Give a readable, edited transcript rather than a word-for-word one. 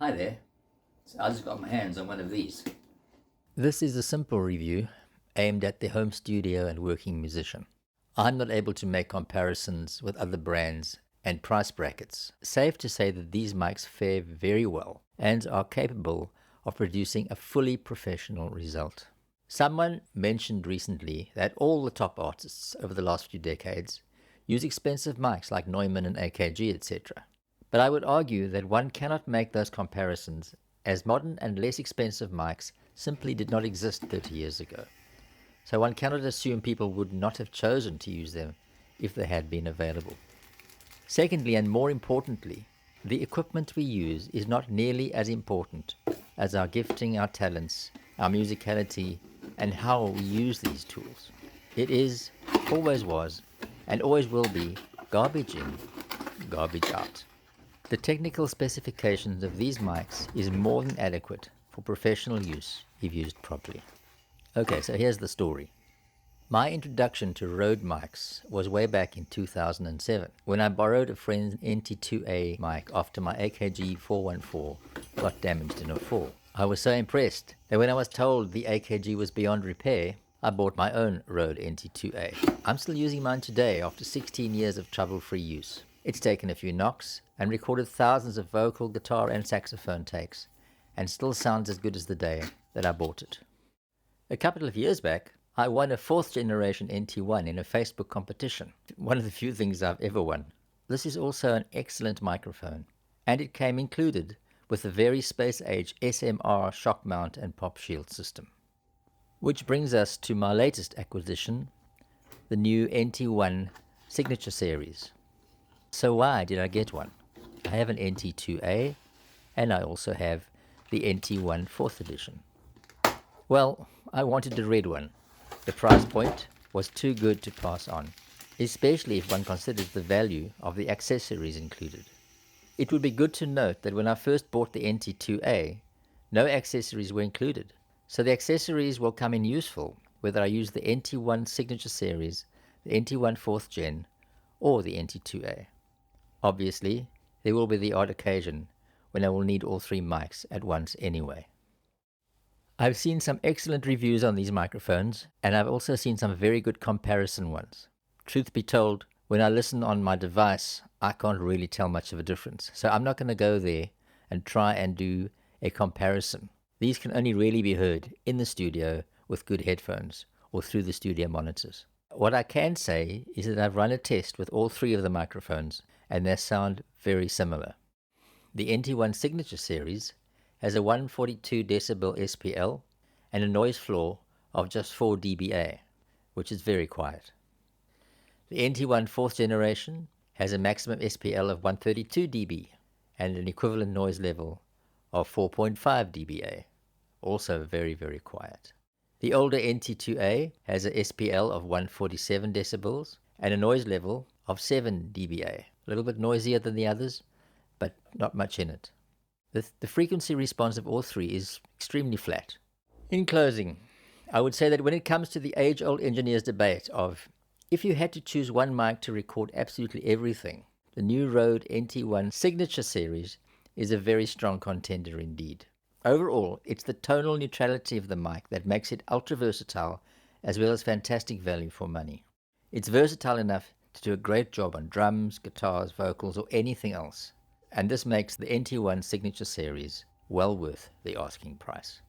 Hi there. So I just got my hands on one of these. This is a simple review aimed at the home studio and working musician. I'm not able to make comparisons with other brands and price brackets. Safe to say that these mics fare very well and are capable of producing a fully professional result. Someone mentioned recently that all the top artists over the last few decades use expensive mics like Neumann and AKG, etc. But I would argue that one cannot make those comparisons, as modern and less expensive mics simply did not exist 30 years ago. So one cannot assume people would not have chosen to use them if they had been available. Secondly, and more importantly, the equipment we use is not nearly as important as our gifting, our talents, our musicality, and how we use these tools. It is, always was, and always will be garbage in, garbage out. The technical specifications of these mics is more than adequate for professional use if used properly. Okay, so here's the story. My introduction to Rode mics was way back in 2007 when I borrowed a friend's NT2A mic after my AKG 414 got damaged in a fall. I was so impressed that when I was told the AKG was beyond repair, I bought my own Rode NT2A. I'm still using mine today after 16 years of trouble-free use. It's taken a few knocks and recorded thousands of vocal, guitar and saxophone takes, and still sounds as good as the day that I bought it. A couple of years back, I won a 4th generation NT1 in a Facebook competition, one of the few things I've ever won. This is also an excellent microphone, and it came included with the very space-age SMR shock mount and pop shield system. Which brings us to my latest acquisition, the new NT1 Signature Series. So why did I get one? I have an NT2A, and I also have the NT1 4th edition. Well, I wanted the red one. The price point was too good to pass on, especially if one considers the value of the accessories included. It would be good to note that when I first bought the NT2A, no accessories were included. So the accessories will come in useful whether I use the NT1 Signature Series, the NT1 4th Gen, or the NT2A. Obviously, there will be the odd occasion when I will need all three mics at once anyway. I've seen some excellent reviews on these microphones, and I've also seen some very good comparison ones. Truth be told, when I listen on my device, I can't really tell much of a difference. So I'm not going to go there and try and do a comparison. These can only really be heard in the studio with good headphones or through the studio monitors. What I can say is that I've run a test with all three of the microphones, and they sound very similar. The NT1 Signature Series has a 142 decibel SPL and a noise floor of just 4 dBA, which is very quiet. The NT1 4th generation has a maximum SPL of 132 dB and an equivalent noise level of 4.5 dBA, also very, very quiet. The older NT2A has a SPL of 147 decibels and a noise level of 7 dBA, a little bit noisier than the others, but not much in it. The frequency response of all three is extremely flat. In closing, I would say that when it comes to the age-old engineer's debate of if you had to choose one mic to record absolutely everything, the new Rode NT1 Signature Series is a very strong contender indeed. Overall, it's the tonal neutrality of the mic that makes it ultra versatile as well as fantastic value for money. It's versatile enough to do a great job on drums, guitars, vocals, or anything else. And this makes the NT1 Signature Series well worth the asking price.